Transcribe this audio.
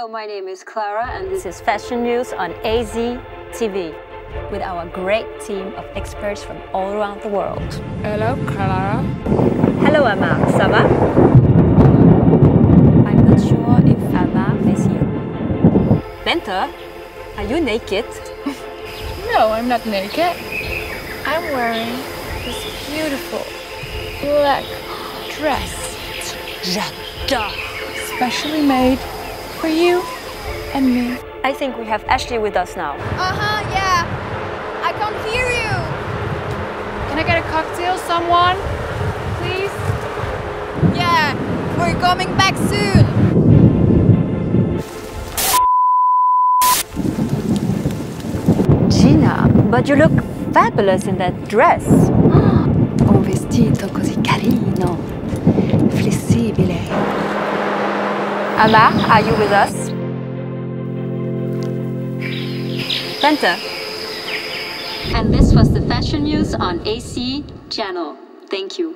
Hello, my name is Clara and this is Fashion News on AZ TV with our great team of experts from all around the world. Hello, Clara. Hello, Emma. Ça va? I'm not sure if Emma is here. Bente, are you naked? No, I'm not naked. I'm wearing this beautiful black dress. J'adore! Specially made for you and me. I think we have Ashley with us now. Yeah. I can't hear you. Can I get a cocktail, someone? Please? Yeah, we're coming back soon. Gina, but you look fabulous in that dress. Un vestito così carino, flessibile. Emma, are you with us? Bente. And this was the Fashion News on AC channel. Thank you.